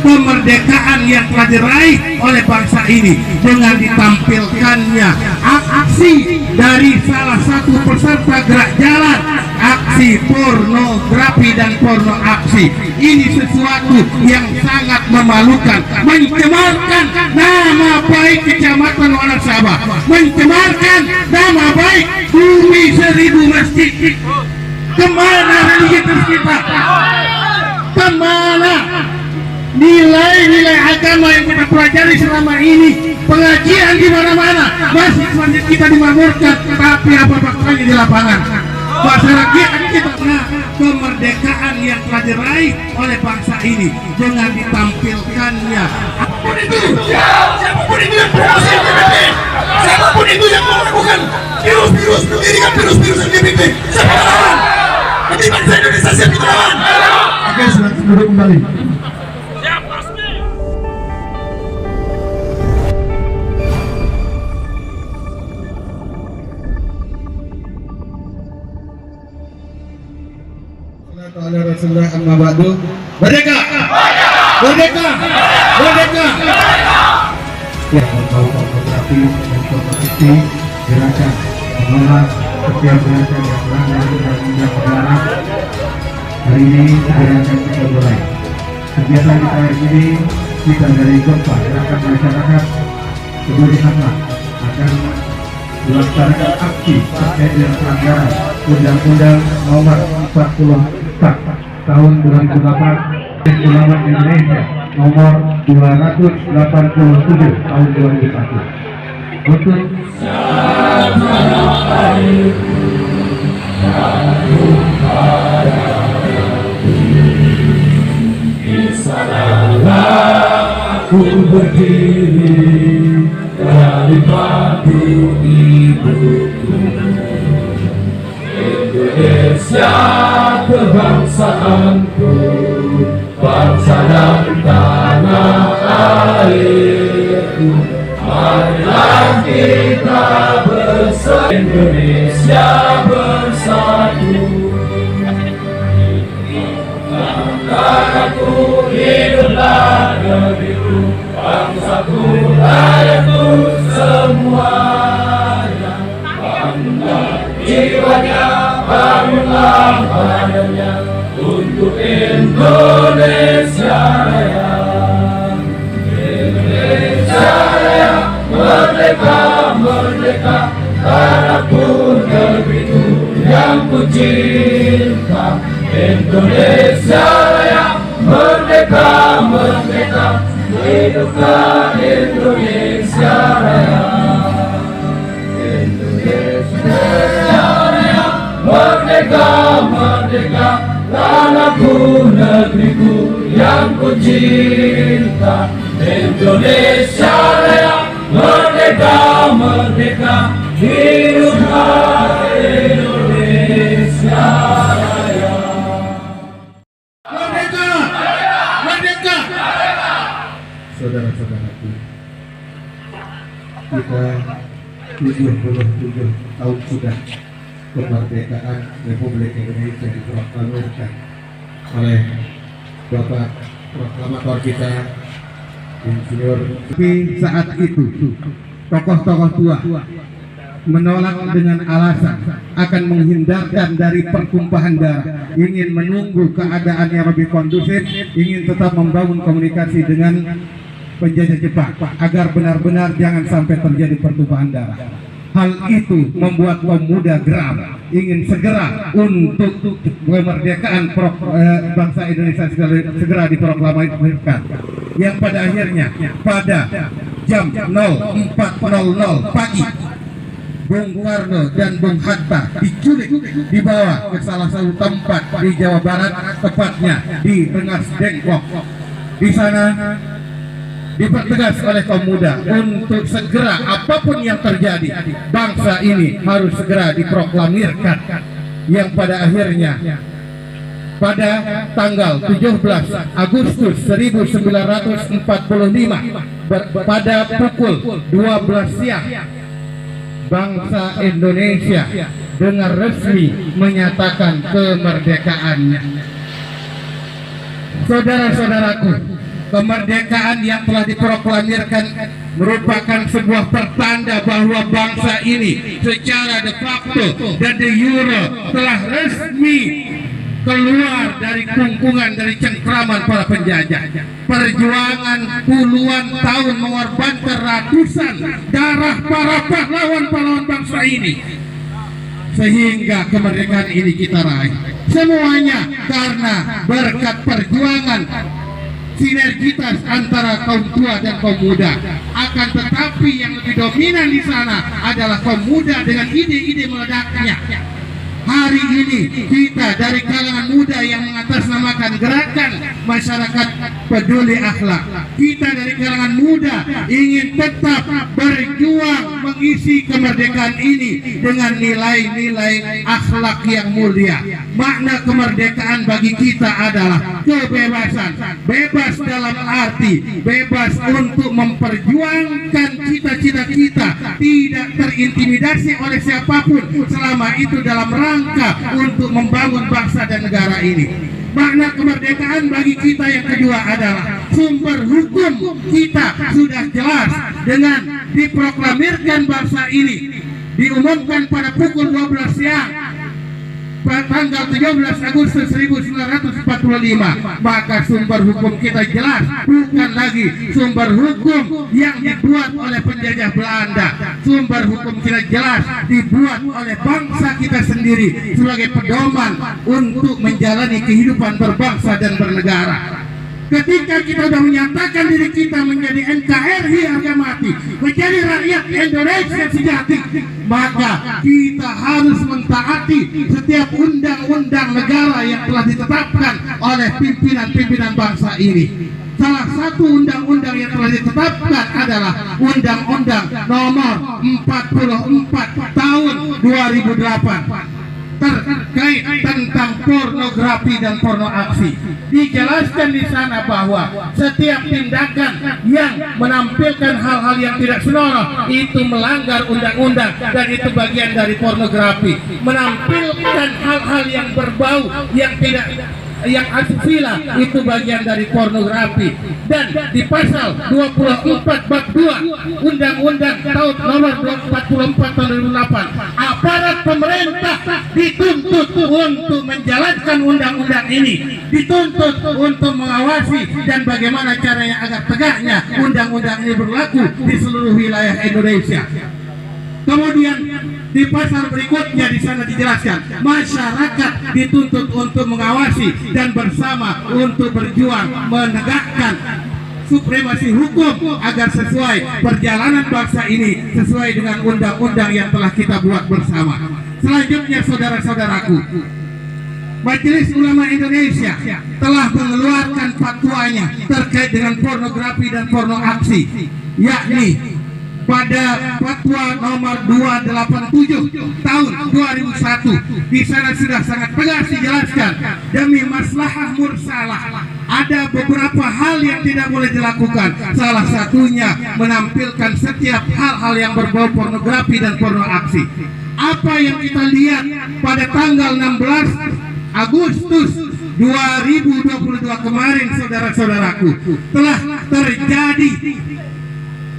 kemerdekaan yang telah diraih oleh bangsa ini dengan ditampilkannya aksi dari salah satu peserta gerak jalan, aksi pornografi dan porno aksi. Ini sesuatu yang sangat memalukan, mencemarkan nama baik Kecamatan Wanasaba, mencemarkan nama baik bumi 1000 masjid. Kemana religius kita? Kemana nilai-nilai agama yang kita pelajari selama ini? Pengajian di mana-mana, masjid-masjid kita dimakmurkan, tapi apa faktanya di lapangan? Masyarakat kita kemerdekaan yang telah diraih oleh bangsa ini dengan ditampilkannya. Apapun itu, siapapun itu yang berhasil LGBT, siapapun itu yang melakukan virus-virus mendirikan virus-virus LGBT, siapa lawan? Nanti bangsa Indonesia siap kita lawan. Oke, silakan duduk kembali. Ala Rasulullah amma ba'du. Merdeka! Merdeka! Merdeka! Ya, berbau pornografi dan pornografi gerakan menolak setiap gerakan yang melanggar undang-undang negara. Hari ini gerakan kita mulai. Kegiatan kita hari ini kita dari gempa gerakan masyarakat kemudianlah akan melaksanakan aksi terkait dengan pelanggaran Undang-Undang Nomor 40 tahun 2008 Ulama Indonesia nomor 287 tahun 2001 untuk aku berdiri dari batu ibuku Indonesia kebangsaanku, bangsa dan tanah airku. Marilah kita bersatu, Indonesia bersatu. Bangsaku hiduplah negeriku, bangsaku rakyatku semuanya. Bangga jiwanya, bangunlah badannya untuk Indonesia Raya. Indonesia Raya, merdeka, merdeka, tanahku negeriku yang ku cinta. Indonesia Raya, merdeka, merdeka, hiduplah Indonesia Raya. Indonesia Raya, merdeka, merdeka, tanahku negeriku yang ku cinta. Indonesia Raya, merdeka, merdeka, hiduplah Indonesia Raya. Merdeka, merdeka, saudara-saudaraku, kita 77 tahun sudah kemerdekaan Republik Indonesia diproklamirkan oleh Bapak Proklamator kita Insinyur. Tapi saat itu tokoh-tokoh tua menolak dengan alasan akan menghindarkan dari pertumpahan darah, ingin menunggu keadaan yang lebih kondusif, ingin tetap membangun komunikasi dengan penjajah Jepang agar benar-benar jangan sampai terjadi pertumpahan darah. Hal itu membuat kaum muda geram, ingin segera untuk kemerdekaan bangsa Indonesia segera diproklamirkan. Yang pada akhirnya pada jam 04.00 pagi Bung Karno dan Bung Hatta diculik, dibawa ke salah satu tempat di Jawa Barat, tepatnya di Rengas Dengklok. Di sana dipertegas oleh kaum muda untuk segera apapun yang terjadi, bangsa ini harus segera diproklamirkan. Yang pada akhirnya pada tanggal 17 Agustus 1945 pada pukul 12 siang bangsa Indonesia dengan resmi menyatakan kemerdekaannya. Saudara-saudaraku, Kemerdekaan yang telah diproklamirkan merupakan sebuah pertanda bahwa bangsa ini secara de facto dan de jure telah resmi keluar dari kungkungan, dari cengkraman para penjajah. Perjuangan puluhan tahun mengorbankan ratusan darah para pahlawan-pahlawan bangsa ini, sehingga kemerdekaan ini kita raih. Semuanya karena berkat perjuangan sinergitas antara kaum tua dan kaum muda. Akan tetapi yang lebih dominan di sana adalah kaum muda dengan ide-ide meledaknya. Hari ini kita dari kalangan muda yang mengatasnamakan gerakan masyarakat peduli akhlak, kita dari kalangan muda ingin tetap berjuang mengisi kemerdekaan ini dengan nilai-nilai akhlak yang mulia. Makna kemerdekaan bagi kita adalah kebebasan, bebas dalam arti bebas untuk memperjuangkan cita-cita kita, tidak terintimidasi oleh siapapun selama itu dalam rangka untuk membangun bangsa dan negara ini. Makna kemerdekaan bagi kita yang kedua adalah sumber hukum kita sudah jelas dengan diproklamirkan bangsa ini, diumumkan pada pukul 12 siang tanggal 17 Agustus 1945, maka sumber hukum kita jelas, bukan lagi sumber hukum yang dibuat oleh penjajah Belanda. Sumber hukum kita jelas dibuat oleh bangsa kita sendiri sebagai pedoman untuk menjalani kehidupan berbangsa dan bernegara. Ketika kita sudah menyatakan diri kita menjadi NKRI harga mati, menjadi rakyat Indonesia sejati, maka kita harus mentaati setiap undang-undang negara yang telah ditetapkan oleh pimpinan-pimpinan bangsa ini. Salah satu undang-undang yang telah ditetapkan adalah Undang-Undang Nomor 44 Tahun 2008 terkait tentang pornografi dan porno aksi. Dijelaskan di sana bahwa setiap tindakan yang menampilkan hal-hal yang tidak senonoh itu melanggar undang-undang dan itu bagian dari pornografi. Menampilkan hal-hal yang berbau yang asusila itu bagian dari pornografi. Dan di pasal 24 bab 2 Undang-Undang tahun nomor 44 tahun 2008, aparat pemerintah dituntut untuk menjalankan undang-undang ini, dituntut untuk mengawasi dan bagaimana caranya agar tegaknya undang-undang ini berlaku di seluruh wilayah Indonesia. Kemudian di pasal berikutnya di sana dijelaskan masyarakat dituntut untuk mengawasi dan bersama untuk berjuang menegakkan supremasi hukum agar sesuai perjalanan bangsa ini sesuai dengan undang-undang yang telah kita buat bersama. Selanjutnya saudara-saudaraku, Majelis Ulama Indonesia telah mengeluarkan fatwanya terkait dengan pornografi dan porno aksi, yakni pada fatwa nomor 287 tahun 2001. Di sana sudah sangat tegas dijelaskan, demi maslahah mursalah ada beberapa hal yang tidak boleh dilakukan. Salah satunya menampilkan setiap hal-hal yang berbau pornografi dan porno aksi. Apa yang kita lihat pada tanggal 16 Agustus 2022 kemarin, saudara-saudaraku, telah terjadi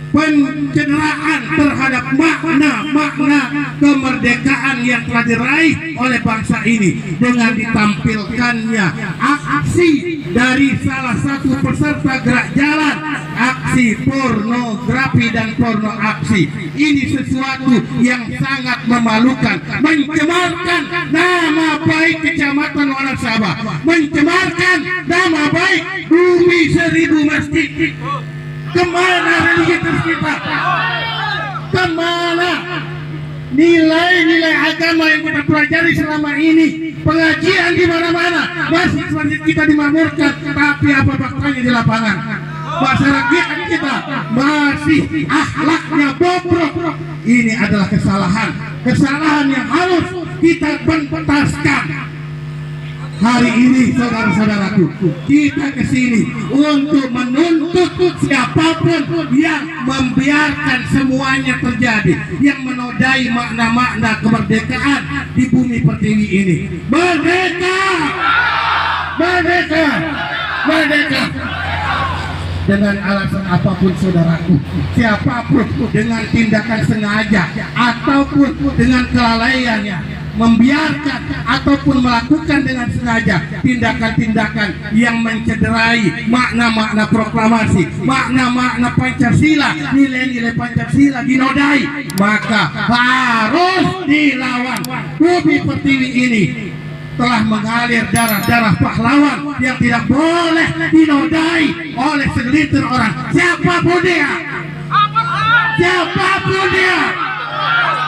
pencederaan terhadap makna kemerdekaan yang telah diraih oleh bangsa ini dengan ditampilkannya aksi dari salah satu peserta gerak jalan, aksi pornografi dan porno aksi. Ini sesuatu yang sangat memalukan, mencemarkan nama baik Kecamatan Wonosaba, mencemarkan nama baik Bumi Seribu Masjid. Kemana religius kita? Kemana nilai-nilai agama yang kita pelajari selama ini? Pengajian di mana-mana, masjid-masjid kita dimakmurkan, tapi apa faktanya di lapangan? Masyarakat kita masih akhlaknya bobrok. Ini adalah kesalahan yang harus kita bentaskan. Hari ini saudara-saudaraku, kita kesini untuk menuntut siapapun yang membiarkan semuanya terjadi, yang menodai makna-makna kemerdekaan di bumi pertiwi ini. Merdeka! Merdeka! Merdeka! dengan alasan apapun saudaraku, siapapun dengan tindakan sengaja ataupun dengan kelalaiannya membiarkan ataupun melakukan dengan sengaja tindakan-tindakan yang mencederai makna-makna proklamasi, makna-makna Pancasila, nilai-nilai Pancasila dinodai, maka harus dilawan. Bumi Pertiwi ini telah mengalir darah-darah pahlawan yang tidak boleh dinodai oleh segelintir orang, siapapun dia, siapapun dia.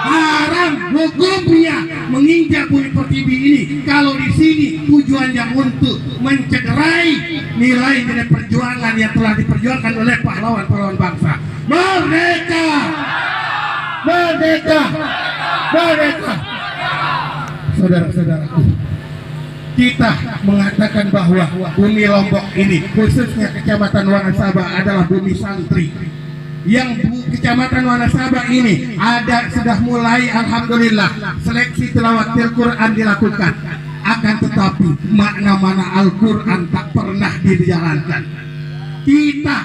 Haram hukumnya menginjak Bumi Pertiwi ini kalau di sini tujuannya untuk mencederai nilai-nilai perjuangan yang telah diperjuangkan oleh pahlawan-pahlawan bangsa. Merdeka! Merdeka! Merdeka! Saudara-saudaraku, kita mengatakan bahwa bumi Lombok ini, khususnya Kecamatan Wanasaba, adalah bumi santri. Yang Kecamatan Wanasaba ini sudah mulai, alhamdulillah, seleksi tilawat Al-Quran dilakukan. Akan tetapi makna-makna Al-Quran tak pernah dijalankan. Kita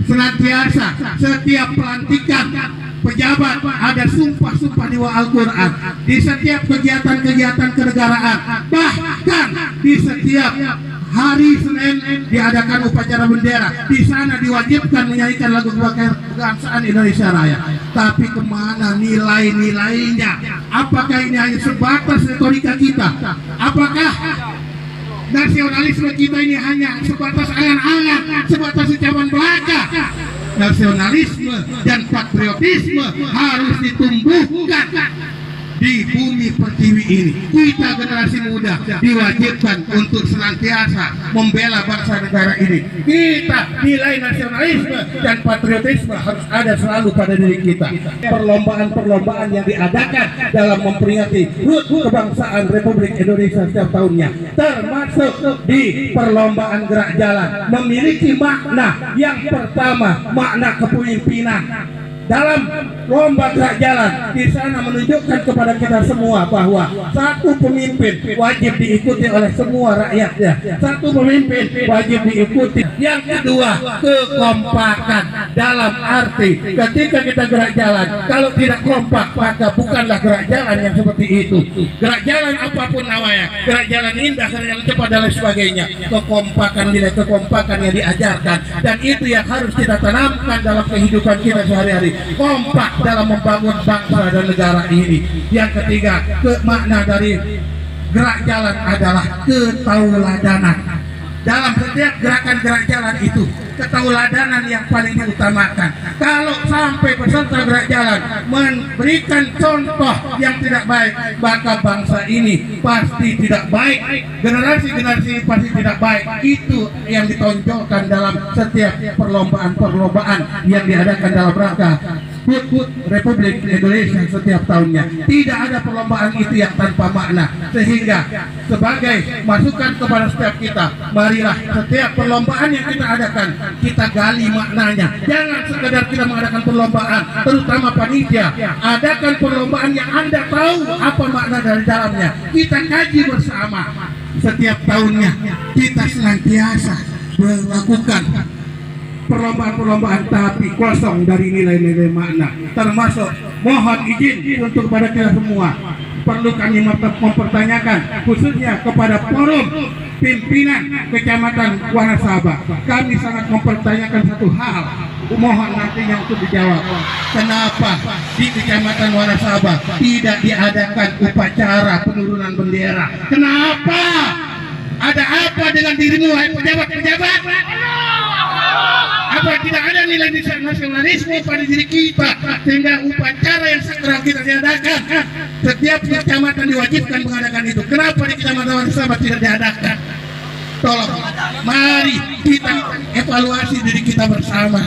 senantiasa setiap pelantikan pejabat ada sumpah-sumpah di Al-Quran, di setiap kegiatan-kegiatan kenegaraan, bahkan di setiap hari Senin diadakan upacara bendera, di sana diwajibkan menyanyikan lagu kebangsaan Indonesia Raya. Tapi kemana nilai-nilainya? Apakah ini hanya sebatas retorika kita? Apakah nasionalisme kita ini hanya sebatas angan-angan, sebatas ucapan belaka? Nasionalisme dan patriotisme harus ditumbuhkan di Bumi Pertiwi ini. Kita generasi muda diwajibkan untuk senantiasa membela bangsa negara ini. Kita nilai nasionalisme dan patriotisme harus ada selalu pada diri kita. Perlombaan-perlombaan yang diadakan dalam memperingati HUT kebangsaan Republik Indonesia setiap tahunnya, termasuk di perlombaan gerak jalan, memiliki makna. Yang pertama, makna kepemimpinan. Dalam lomba gerak jalan, di sana menunjukkan kepada kita semua bahwa satu pemimpin wajib diikuti oleh semua rakyatnya. Satu pemimpin wajib diikuti. Yang kedua, kekompakan. Dalam arti ketika kita gerak jalan, kalau tidak kompak maka bukanlah gerak jalan yang seperti itu. Gerak jalan apapun namanya, gerak jalan indah, gerak jalan cepat dan lain sebagainya, kekompakan, nilai kekompakan yang diajarkan, dan itu yang harus kita tanamkan dalam kehidupan kita sehari-hari. Kompak dalam membangun bangsa dan negara ini. Yang ketiga, makna dari gerak jalan adalah ketauladanan. Dalam setiap gerakan gerak jalan itu, ketauladanan yang paling diutamakan. Kalau sampai peserta gerak jalan memberikan contoh yang tidak baik, maka bangsa ini pasti tidak baik. Generasi-generasi ini pasti tidak baik. Itu yang ditonjolkan dalam setiap perlombaan-perlombaan yang diadakan dalam rangka HUT Republik Indonesia setiap tahunnya. Tidak ada perlombaan itu yang tanpa makna. Sehingga sebagai masukan kepada setiap kita, marilah setiap perlombaan yang kita adakan, kita gali maknanya. Jangan sekedar kita mengadakan perlombaan, terutama panitia. Adakan perlombaan yang Anda tahu apa makna dari dalamnya. Kita kaji bersama. Setiap tahunnya kita senantiasa melakukan perlombaan-perlombaan tapi kosong dari nilai-nilai makna. Termasuk mohon izin untuk kepada kita semua, perlu kami mempertanyakan khususnya kepada forum pimpinan Kecamatan Wanasaba. Kami sangat mempertanyakan satu hal, mohon nantinya untuk dijawab. Kenapa di Kecamatan Wanasaba tidak diadakan upacara penurunan bendera? Kenapa? Ada apa dengan dirimu, hai pejabat-pejabat? Apa tidak ada nilai nasionalisme pada diri kita sehingga upacara yang segera kita diadakan? Setiap kecamatan diwajibkan mengadakan itu. Kenapa di Kecamatan Wanasaba tidak diadakan? Tolong, mari kita evaluasi diri kita bersama.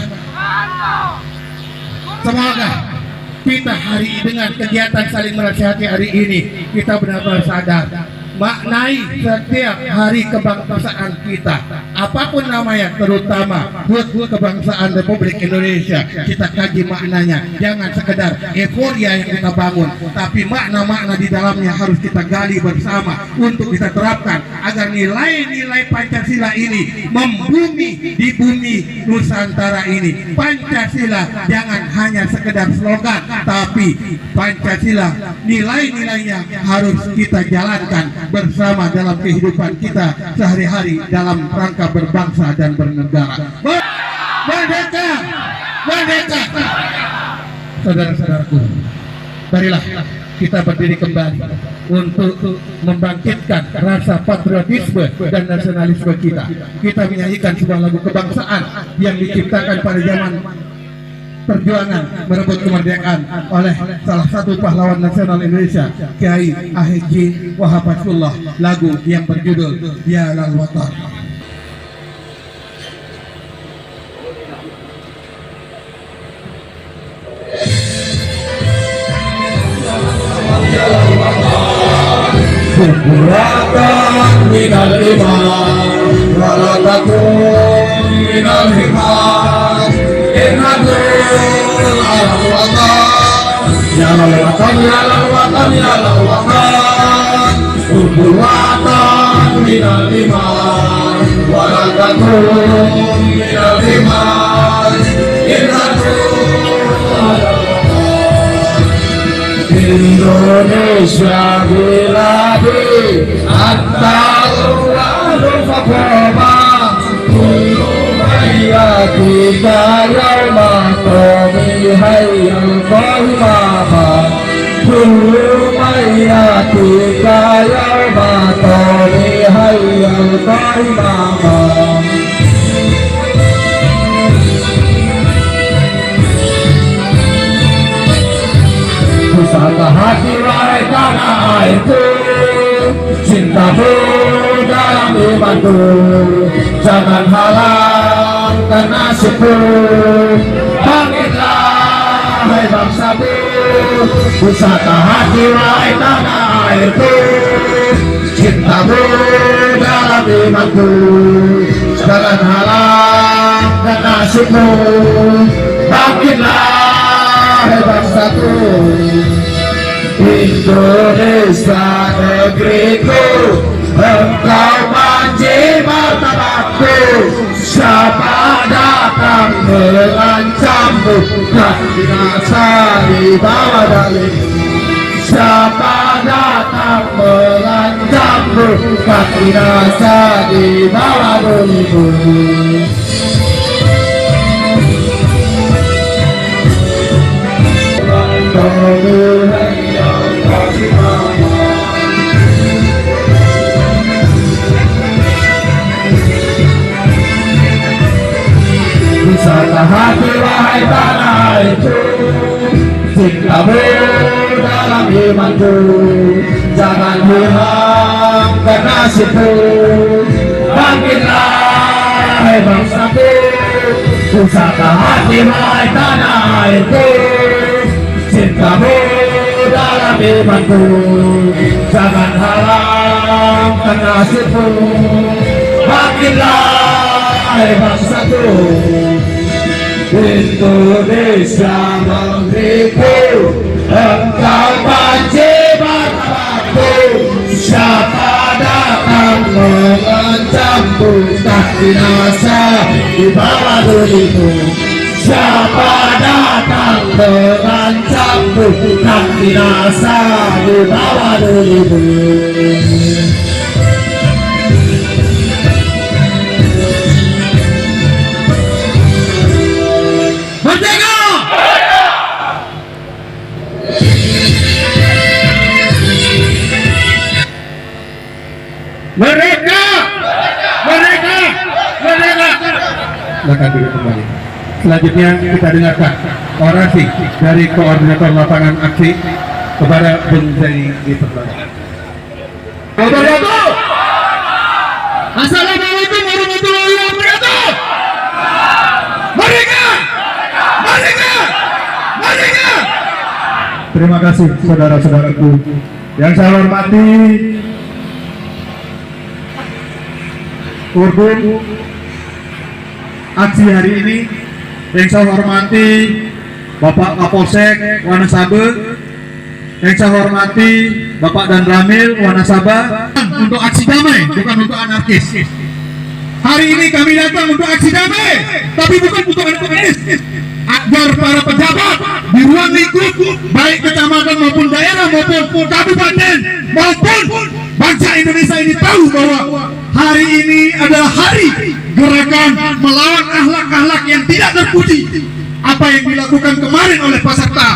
Semoga kita hari dengan kegiatan saling menasihati hari ini, kita benar-benar sadar maknai setiap hari kebangsaan kita, apapun namanya, terutama HUT Kebangsaan Republik Indonesia. Kita kaji maknanya, jangan sekedar euforia yang kita bangun, tapi makna-makna di dalamnya harus kita gali bersama untuk kita terapkan agar nilai-nilai Pancasila ini membumi di bumi Nusantara ini. Pancasila jangan hanya sekedar slogan, tapi Pancasila nilai-nilainya harus kita jalankan bersama dalam kehidupan kita sehari-hari dalam rangka berbangsa dan bernegara. Merdeka! Merdeka! Saudara-saudaraku, marilah kita berdiri kembali untuk membangkitkan rasa patriotisme dan nasionalisme kita. Kita menyanyikan sebuah lagu kebangsaan yang diciptakan pada zaman perjuangan merebut kemerdekaan oleh salah satu pahlawan nasional Indonesia, Kiai Haji Wahab Fathullah, lagu yang berjudul Ya Lal Watan. Kuratan minal iman, wala takun minal hikmah, innatul alal watan, ya lal watan, ya lal watan, ya lal watan. Kuratan minal iman, wala takun minal hikmah, innatul alal Indonesia biladi at-ta'awwalu faqoma kullu mayyatika yawma qawmi hayyal qawmama kullu mayyatika yawma qawmi hayyal qawmama. Pusaka hati wahai tanah airku, cintamu dalam imanku, jangan halangkan nasibku. Bangkitlah hai bangsaku, pusaka hati wahai tanah airku, cintamu dalam imanku, jangan halangkan nasibmu. Bangkitlah hai bangsaku, Indonesia negeriku, engkau manji martabatku. Siapa datang mengancammu, kan binasa di bawah dalihmu. Siapa datang mengancammu, kan binasa di bawah dalihmu. Pusaka hati wahai tanah airku, cintamu dalam imanku, jangan hilangkan nasibku. Bangkitlah hai bangsaku, pusaka hati wahai tanah airku, cintamu dalam imanku, jangan halangkan nasibku. Bangkitlah hai bangsaku, Indonesia negeriku, engkau manji martabatku. Siapa datang mengancammu, tak binasa di bawah dirimu. Siapa datang mengancammu, tak binasa di bawah dirimu. Merdeka! Merdeka! Merdeka! Silakan duduk kembali. Selanjutnya kita dengarkan orasi dari koordinator lapangan aksi kepada Bung Zaini di pertanyaan. Assalamualaikum warahmatullahi wabarakatuh. Merdeka! Merdeka! Merdeka! Terima kasih saudara-saudaraku yang saya hormati Urdun aksi hari ini. Yang saya hormati Bapak Kapolsek Wonosabe, yang saya hormati Bapak Dan Ramil Wonosaba, untuk aksi damai, bukan untuk anarkis. Hari ini kami datang untuk aksi damai, tapi bukan untuk anarkis. Agar para pejabat di ruang lingkup baik kecamatan maupun daerah maupun kabupaten maupun bangsa Indonesia ini tahu bahwa hari ini adalah hari gerakan melawan akhlak-akhlak yang tidak terpuji. Apa yang dilakukan kemarin oleh peserta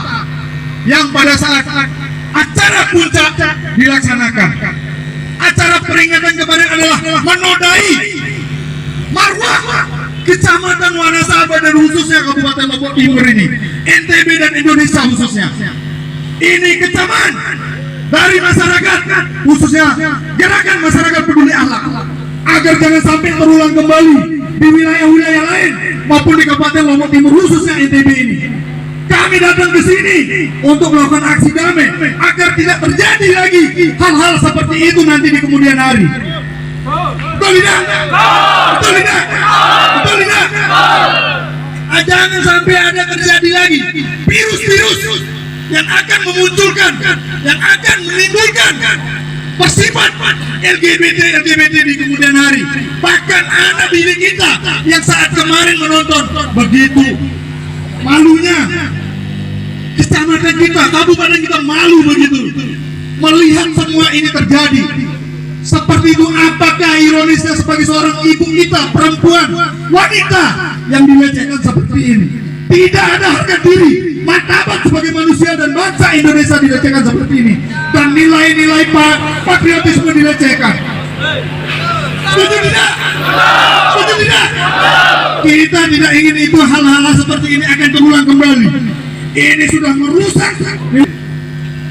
yang pada saat acara puncak dilaksanakan, acara peringatan kemarin adalah menodai marwah Kecamatan Wonosaba dan khususnya Kabupaten Lombok Timur ini, NTB dan Indonesia khususnya. Ini kecaman dari masyarakat, khususnya gerakan masyarakat peduli akhlak, agar jangan sampai terulang kembali di wilayah-wilayah lain maupun di Kabupaten Lombok Timur khususnya NTB ini. Kami datang ke sini untuk melakukan aksi damai agar tidak terjadi lagi hal-hal seperti itu nanti di kemudian hari. Betul tidak? Betul tidak? Betul tidak? Jangan sampai ada terjadi lagi virus-virus yang akan memunculkan, yang akan menimbulkan bersifat LGBT di kemudian hari. Bahkan anak didik kita yang saat kemarin menonton, begitu malunya kecamatan kita, kabupaten kita malu begitu melihat semua ini terjadi. Seperti itu, apakah ironisnya sebagai seorang ibu kita, perempuan, wanita yang dilecehkan seperti ini? Tidak ada harga diri, martabat sebagai manusia dan bangsa Indonesia dilecehkan seperti ini, dan nilai-nilai patriotisme dilecehkan. Setuju tidak? Setuju tidak? Kita tidak ingin itu, hal-hal seperti ini akan terulang kembali. Ini sudah merusak.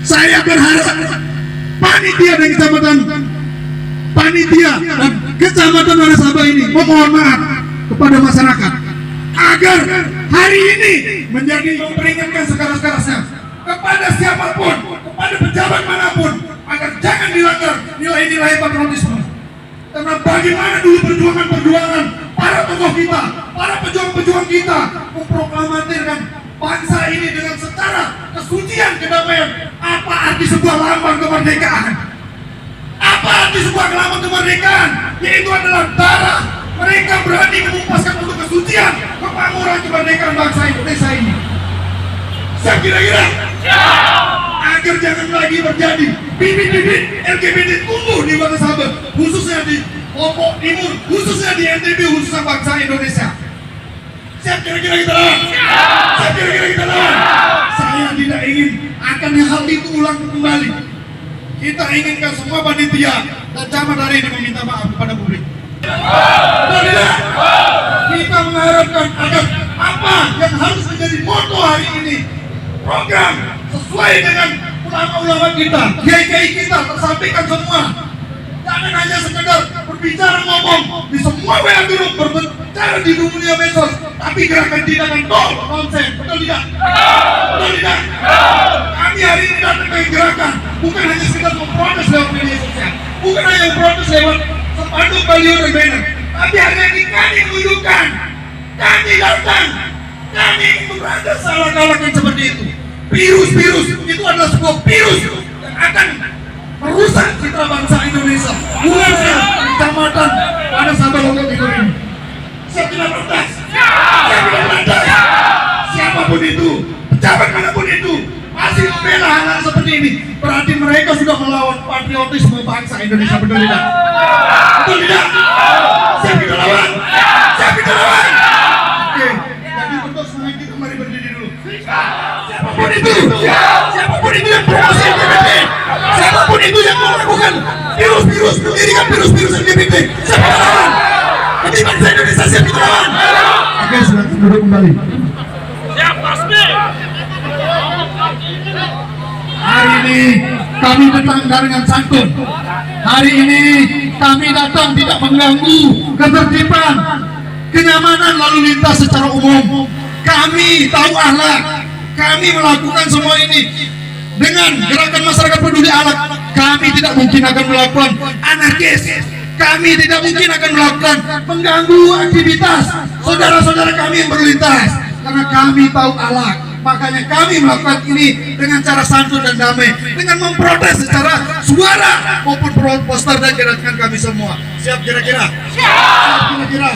Saya berharap panitia dan kecamatan Wonosaba ini memohon maaf kepada masyarakat agar hari ini menjadi memperingatkan sekeras-kerasnya kepada siapapun, kepada pejabat manapun, agar jangan dilanggar nilai-nilai patriotisme. Karena bagaimana dulu perjuangan para tokoh kita, para pejuang-pejuang kita memproklamirkan bangsa ini dengan secara kesucian kedamaian. Apa arti sebuah lambang kemerdekaan? Apa arti sebuah lambang kemerdekaan? Yaitu adalah darah. Mereka berani menumpaskan untuk kesucian, kemakmuran kemerdekaan bangsa Indonesia ini. Siap kira-kira? Agar jangan lagi terjadi bibit-bibit LGBT tumbuh di Wonosaba, khususnya di Lombok Timur, khususnya di NTB, khususnya bangsa Indonesia. Siap kira-kira kita lawan? Siap kira-kira kita lawan? Saya tidak ingin akan hal itu ulang kembali. Kita inginkan semua panitia dan camat hari ini meminta maaf kepada publik. Betul tidak? Kita mengharapkan agar apa yang harus menjadi moto hari ini, program sesuai dengan ulama-ulama kita, kiai-kiai kita tersampaikan semua. Jangan hanya sekedar berbicara ngomong di semua WA grup, berbicara di dunia medsos, tapi gerakan tindakan konsen. Betul tidak? Betul tidak? Kami hari ini datang ke gerakan bukan hanya sekedar memprotes lewat media sosial, bukan hanya memprotes lewat spanduk, baliho dan banner, tapi hari ini kami menunjukkan, kami datang, kami ingin memberantas salah-salah seperti itu. Virus-virus itu adalah sebuah virus yang akan merusak citra bangsa Indonesia. Khususnya kecamatan Wonosaba Lombok Timur ini. Siap tidak protes? Siap tidak protes? Siapapun itu, pejabat manapun itu, masih membela hal-hal seperti ini, berarti mereka sudah melawan patriotisme bangsa Indonesia. Betul tidak? Betul tidak? Siap kita lawan? Siap kita lawan? Oke, jadi untuk semangat kita mari berdiri dulu. Siapapun itu yang promosi LGBT, siapapun itu yang melakukan virus-virus, mendirikan virus-virus LGBT, siap kita lawan. Jadi bangsa Indonesia siap kita lawan. Oke, silakan duduk kembali. Siap, pasti. Hari ini kami datang dengan santun. Hari ini kami datang tidak mengganggu ketertiban, kenyamanan lalu lintas secara umum. Kami tahu akhlak. Kami melakukan semua ini dengan gerakan masyarakat peduli akhlak. Kami tidak mungkin akan melakukan anarkis. Kami tidak mungkin akan melakukan mengganggu aktivitas saudara-saudara kami yang berlintas, karena kami tahu akhlak. Makanya kami melakukan ini dengan cara santun dan damai, dengan memprotes secara suara maupun poster dan gerakan kami semua. Siap kira-kira? Siap kira-kira?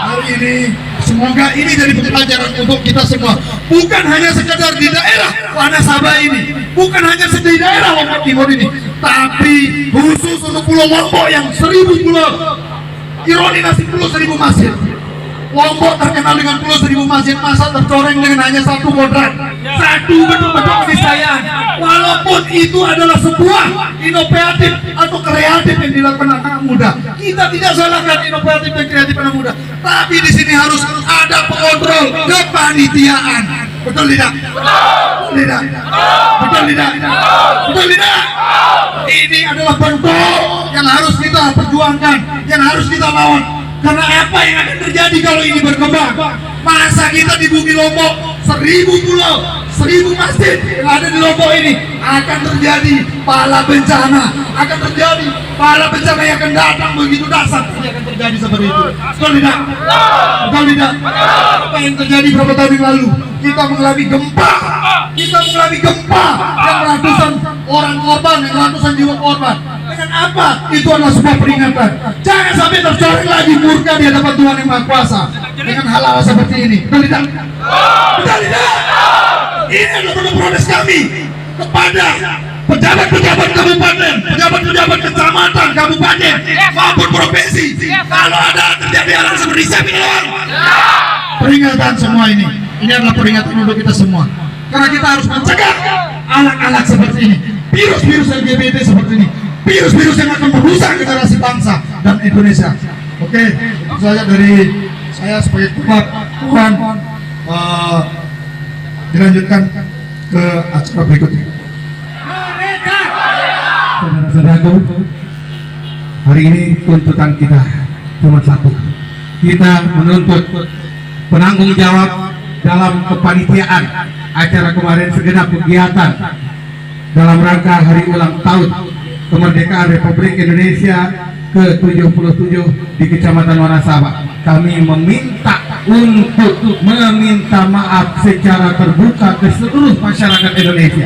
Hari ini semoga ini jadi pelajaran untuk kita semua. Bukan hanya sekedar di daerah Wanasaba ini, bukan hanya di daerah Lombok Timur ini, tapi khusus untuk Pulau Lombok yang 1000 pulau. Ironi nasib pulau 1000 masjid. Lombok terkenal dengan pulau 1000 masjid, masa tercoreng dengan hanya satu kodrat, satu bentuk-bentuk keniscayaan. Walaupun itu adalah sebuah inovatif atau kreatif yang dilakukan anak muda, kita tidak salahkan inovatif dan kreatif anak muda, tapi di sini harus ada pengontrol kepanitiaan. Betul tidak? Betul tidak? Betul tidak? Betul tidak? Ini adalah bentuk yang harus kita perjuangkan, yang harus kita lawan. Karena apa yang akan terjadi kalau ini berkembang? Masa kita di bumi Lombok 1000 pulau, 1000 masjid yang ada di Lombok ini akan terjadi bala bencana, akan terjadi bala bencana yang akan datang begitu dahsyat, akan terjadi seperti itu. Betul tidak? Betul tidak? Apa yang terjadi beberapa tahun yang lalu? Kita mengalami gempa, yang ratusan orang korban, yang ratusan jiwa korban. Dengan apa? Itu adalah sebuah peringatan. Jangan sampai tercoreng lagi murka di hadapan Tuhan yang Maha Kuasa dengan hal-hal seperti ini. Betul tidak? Betul tidak? Ini adalah bentuk protes kami kepada pejabat-pejabat kabupaten, pejabat-pejabat kecamatan, kabupaten maupun provinsi. Kalau ada terjadi hal seperti ini, peringatan semua ini. Ini adalah peringatan untuk kita semua. Karena kita harus mencegah anak-anak seperti ini, virus-virus LGBT seperti ini, virus-virus yang akan merusak generasi bangsa dan Indonesia. Oke, itu saja dari saya sebagai Tuhan. Dilanjutkan ke acara berikutnya. Saudara-saudaraku, hari ini tuntutan kita cuma satu. Kita menuntut penanggung jawab dalam kepanitiaan acara kemarin segenap kegiatan dalam rangka hari ulang tahun kemerdekaan Republik Indonesia ke-77 di Kecamatan Wanasaba. Kami meminta maaf secara terbuka ke seluruh masyarakat Indonesia,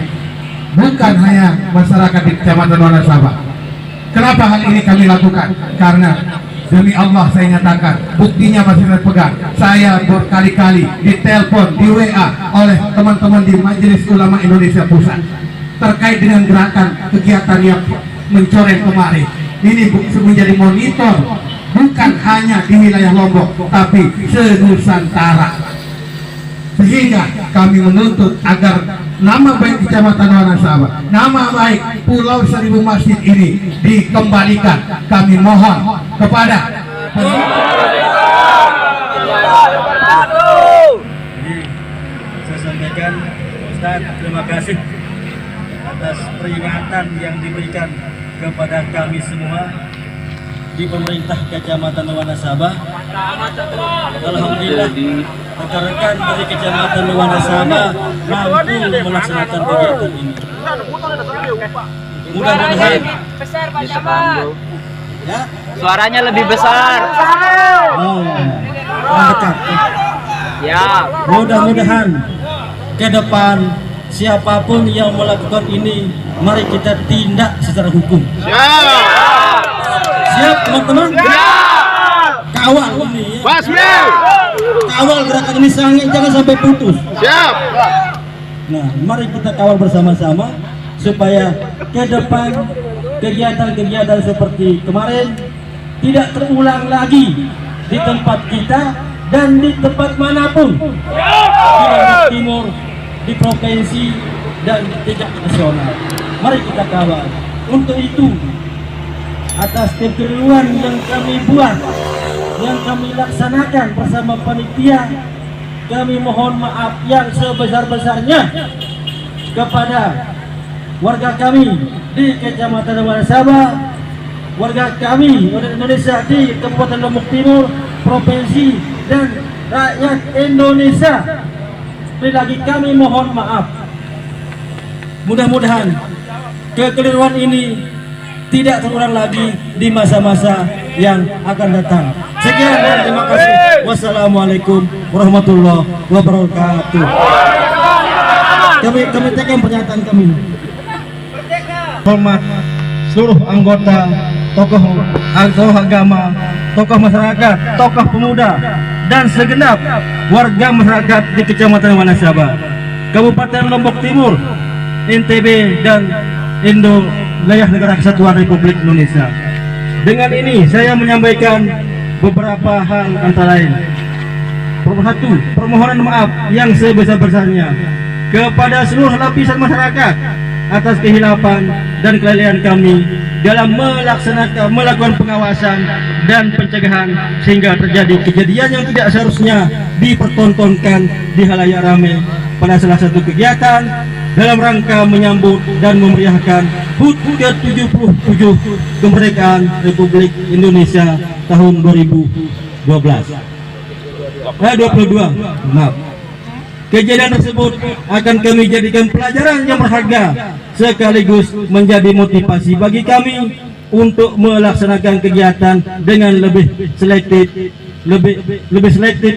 bukan hanya masyarakat di Kecamatan Wanasaba. Kenapa hal ini kami lakukan? Karena demi Allah saya nyatakan, buktinya masih saya pegang. Saya berkali-kali ditelepon, di WA oleh teman-teman di Majelis Ulama Indonesia Pusat terkait dengan gerakan kegiatan yang mencoreng kemarin. Ini menjadi monitor bukan hanya di wilayah Lombok, tapi se-Nusantara. Sehingga kami menuntut agar nama baik Kecamatan Wanasaba, nama baik Pulau 1000 Masjid ini dikembalikan. Kami mohon kepada saya sampaikan, Ustaz, terima kasih atas peringatan yang diberikan kepada kami semua di pemerintah Kecamatan Wanasaba. Alhamdulillah, rekan-rekan dari Kecamatan Wanasaba mampu melaksanakan kegiatan ini. Mudah-mudahan ya, Suaranya lebih besar. mendekat. Ya. Mudah-mudahan ke depan siapapun yang melakukan ini, mari kita tindak secara hukum. Siap teman-teman? Kawal ini ya. Kawal gerakan ini jangan sampai putus. Siap. Nah, mari kita kawal bersama-sama supaya ke depan kegiatan-kegiatan seperti kemarin tidak terulang lagi di tempat kita dan di tempat manapun di Lombok Timur, di provinsi dan tingkat nasional. Mari kita kawal. Untuk itu, atas kekeliruan yang kami buat, yang kami laksanakan bersama panitia, kami mohon maaf yang sebesar-besarnya kepada warga kami di Kecamatan Wanasaba, warga kami Indonesia di Kabupaten Lombok Timur, provinsi dan rakyat Indonesia. Sekali lagi kami mohon maaf. Mudah-mudahan kekeliruan ini tidak terulang lagi di masa-masa yang akan datang. Sekian dan terima kasih. Wassalamualaikum warahmatullahi wabarakatuh. Kami tekan pernyataan kami. Hormat seluruh anggota, tokoh agama, tokoh masyarakat, tokoh pemuda, dan segenap warga masyarakat di Kecamatan Wanasaba, Kabupaten Lombok Timur, NTB, dan wilayah Negara Kesatuan Republik Indonesia. Dengan ini saya menyampaikan beberapa hal antara lain. Satu, permohonan maaf yang sebesar-besarnya kepada seluruh lapisan masyarakat atas kehilapan dan kelalaian kami dalam melakukan pengawasan dan pencegahan sehingga terjadi kejadian yang tidak seharusnya dipertontonkan di halayak ramai pada salah satu kegiatan dalam rangka menyambut dan memeriahkan HUT ke-77 kemerdekaan Republik Indonesia tahun 2022. Maaf. Kejadian tersebut akan kami jadikan pelajaran yang berharga sekaligus menjadi motivasi bagi kami untuk melaksanakan kegiatan dengan lebih selektif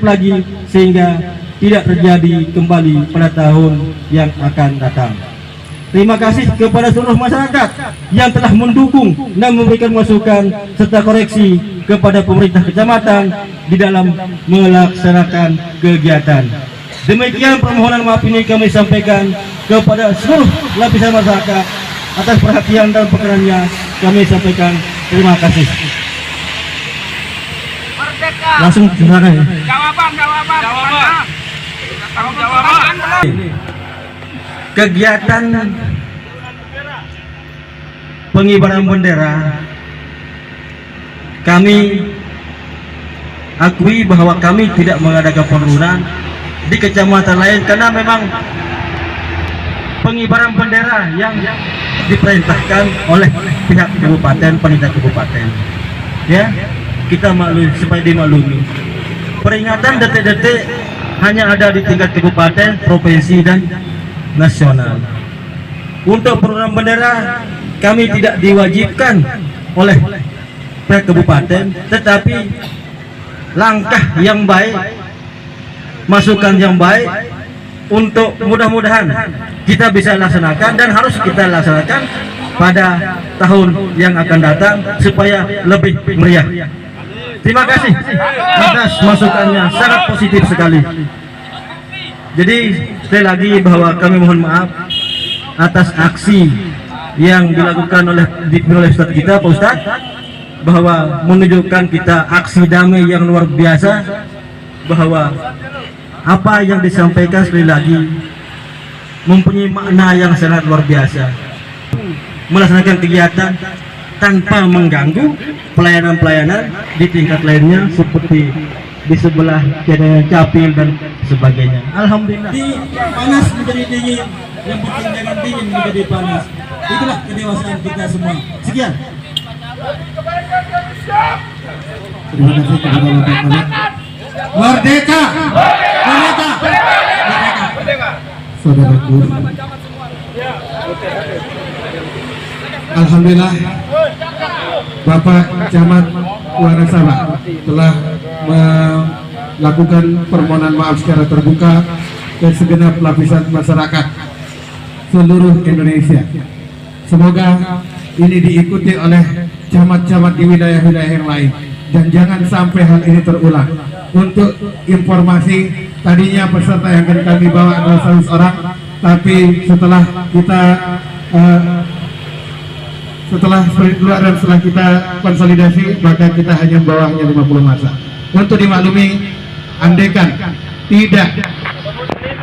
lagi sehingga tidak terjadi kembali pada tahun yang akan datang. Terima kasih kepada seluruh masyarakat yang telah mendukung dan memberikan masukan serta koreksi kepada pemerintah kecamatan di dalam melaksanakan kegiatan. Demikian permohonan maaf ini kami sampaikan kepada seluruh lapisan masyarakat atas perhatian dan perkenannya. Kami sampaikan terima kasih. Langsung silakan. Jawaban. Kegiatan pengibaran bendera kami akui bahwa kami tidak mengadakan penurunan di kecamatan lain karena memang pengibaran bendera yang diperintahkan oleh pihak kabupaten, panitia kabupaten. Ya, kita maklumi supaya dimaklumi. Peringatan detik-detik hanya ada di tingkat kabupaten, provinsi, dan nasional. Untuk program bendera kami tidak diwajibkan oleh pihak kabupaten, tetapi langkah yang baik, masukan yang baik untuk mudah-mudahan kita bisa laksanakan dan harus kita laksanakan pada tahun yang akan datang supaya lebih meriah. Terima kasih atas masukannya, sangat positif sekali. Jadi sekali lagi bahwa kami mohon maaf atas aksi yang dilakukan oleh Ustadz kita, Pak Ustadz, bahwa menunjukkan kita aksi damai yang luar biasa, bahwa apa yang disampaikan sekali lagi mempunyai makna yang sangat luar biasa. Melaksanakan kegiatan tanpa mengganggu pelayanan-pelayanan di tingkat lainnya seperti di sebelah capil dan sebagainya. Alhamdulillah. Panas menjadi dingin, yang penting jangan dingin menjadi panas. Itulah kedewasaan kita semua. Sekian. Terima kasih kepada Bapak Khalid. Merdeka! Merdeka! Saudaraku, alhamdulillah Bapak Camat Wanasaba telah melakukan permohonan maaf secara terbuka ke segenap lapisan masyarakat seluruh Indonesia. Semoga ini diikuti oleh camat-camat di wilayah-wilayah yang lain dan jangan sampai hal ini terulang. Untuk informasi, tadinya peserta yang akan kami bawa adalah 100 orang, tapi setelah kita setelah keluar dan setelah kita konsolidasi, maka kita hanya membawa hanya 50 masa. Untuk dimaklumi, andaikan tidak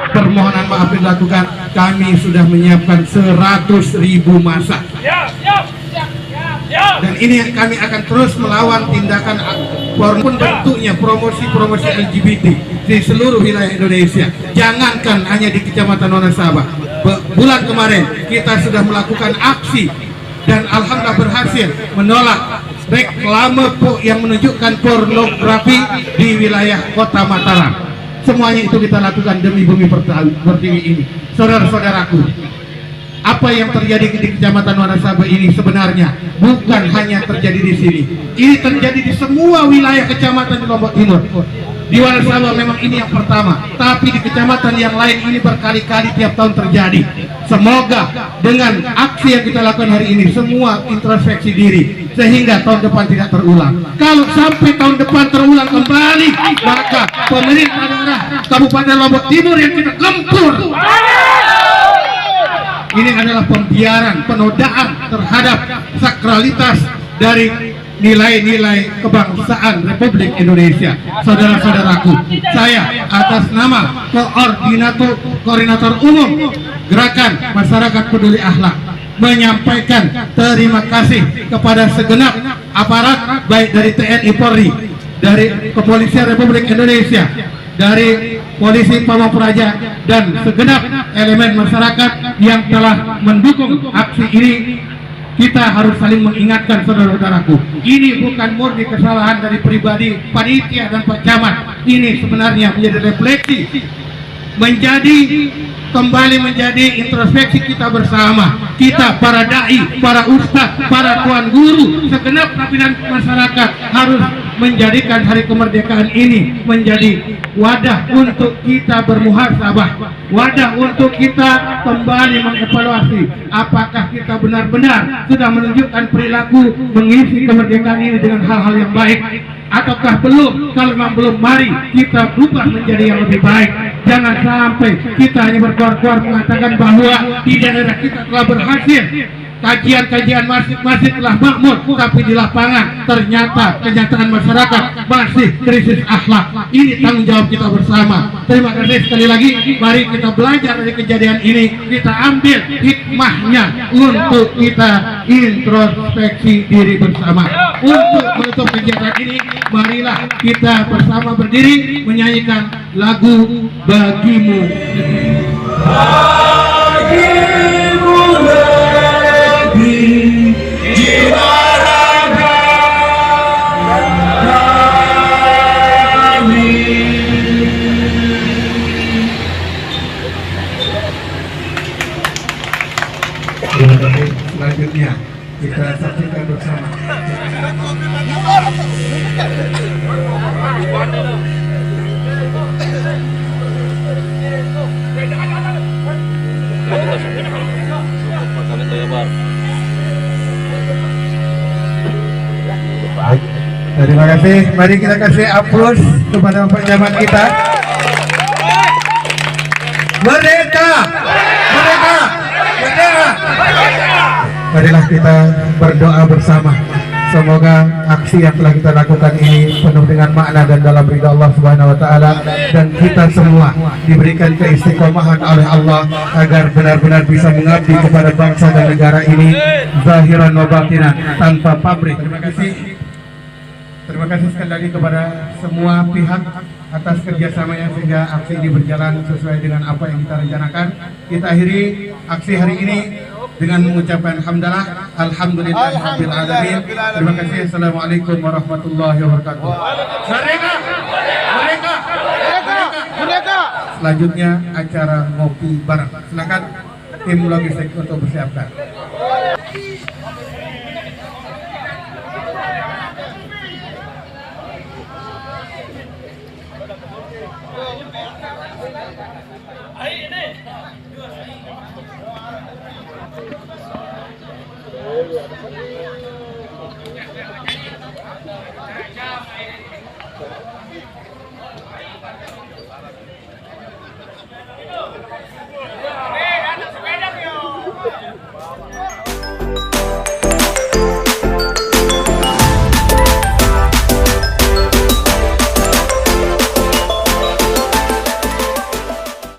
permohonan maaf dilakukan, kami sudah menyiapkan 100.000 masa. Dan ini kami akan terus melawan tindakan pun bentuknya promosi LGBT di seluruh wilayah Indonesia. Jangankan hanya di Kecamatan Wanasaba. Bulan kemarin kita sudah melakukan aksi dan alhamdulillah berhasil menolak reklame yang menunjukkan pornografi di wilayah Kota Mataram. Semuanya itu kita lakukan demi bumi pertiwi ini. Saudara-saudaraku, Apa yang terjadi di Kecamatan Wanasaba ini sebenarnya bukan hanya terjadi di sini. Ini terjadi di semua wilayah kecamatan di Lombok Timur. Di Wanasaba memang ini yang pertama, tapi di kecamatan yang lain ini berkali-kali tiap tahun terjadi. Semoga dengan aksi yang kita lakukan hari ini semua introspeksi diri sehingga tahun depan tidak terulang. Kalau sampai tahun depan terulang kembali, maka pemerintah daerah Kabupaten Lombok Timur yang kita gempur. Ini adalah pembiaran, penodaan terhadap sakralitas dari nilai-nilai kebangsaan Republik Indonesia. Saudara-saudaraku, saya atas nama Koordinator Umum Gerakan Masyarakat Peduli Akhlak menyampaikan terima kasih kepada segenap aparat baik dari TNI Polri, dari Kepolisian Republik Indonesia, dari Polisi Pamong Praja dan segenap elemen masyarakat yang telah mendukung aksi ini. Kita harus saling mengingatkan, saudara-saudaraku, ini bukan murni kesalahan dari pribadi panitia dan Pak Camat. Ini sebenarnya menjadi refleksi, kembali menjadi introspeksi kita bersama. Kita para dai, para ustadz, para tuan guru, segenap pimpinan masyarakat harus menjadikan hari kemerdekaan ini menjadi wadah untuk kita bermuhasabah, wadah untuk kita kembali mengevaluasi apakah kita benar-benar sudah menunjukkan perilaku mengisi kemerdekaan ini dengan hal-hal yang baik ataukah belum. Kalau memang belum, mari kita berubah menjadi yang lebih baik. Jangan sampai kita hanya berkuar-kuar mengatakan bahwa di daerah kita telah berhasil, kajian-kajian masjid telah makmur, tapi di lapangan ternyata kenyataan masyarakat masih krisis akhlak. Ini tanggung jawab kita bersama. Terima kasih sekali lagi. Mari kita belajar dari kejadian ini, kita ambil hikmahnya untuk kita introspeksi diri bersama. Untuk menutup kegiatan ini, marilah kita bersama berdiri menyanyikan lagu Bagimu. Selanjutnya kita saksikan bersama. Baik, terima kasih. Mari kita kasih aplaus kepada Pak Camat kita. Merdeka! Merdeka! Merdeka! Marilah kita berdoa bersama. Semoga aksi yang telah kita lakukan ini penuh dengan makna dan dalam ridha Allah Subhanahu wa taala, dan kita semua diberikan keistiqomahan oleh Allah agar benar-benar bisa mengabdi kepada bangsa dan negara ini zahiran wa batinan tanpa pamrih. Terima kasih sekali lagi kepada semua pihak atas kerjasamanya sehingga aksi ini berjalan sesuai dengan apa yang kita rencanakan. Kita akhiri aksi hari ini dengan mengucapkan hamdalah, alhamdulillahirabbil alamin. Terima kasih. Assalamualaikum warahmatullahi wabarakatuh. Merdeka! Merdeka! Merdeka! Selanjutnya acara ngopi bareng. Silakan tim logistik untuk bersiapkan. Ini.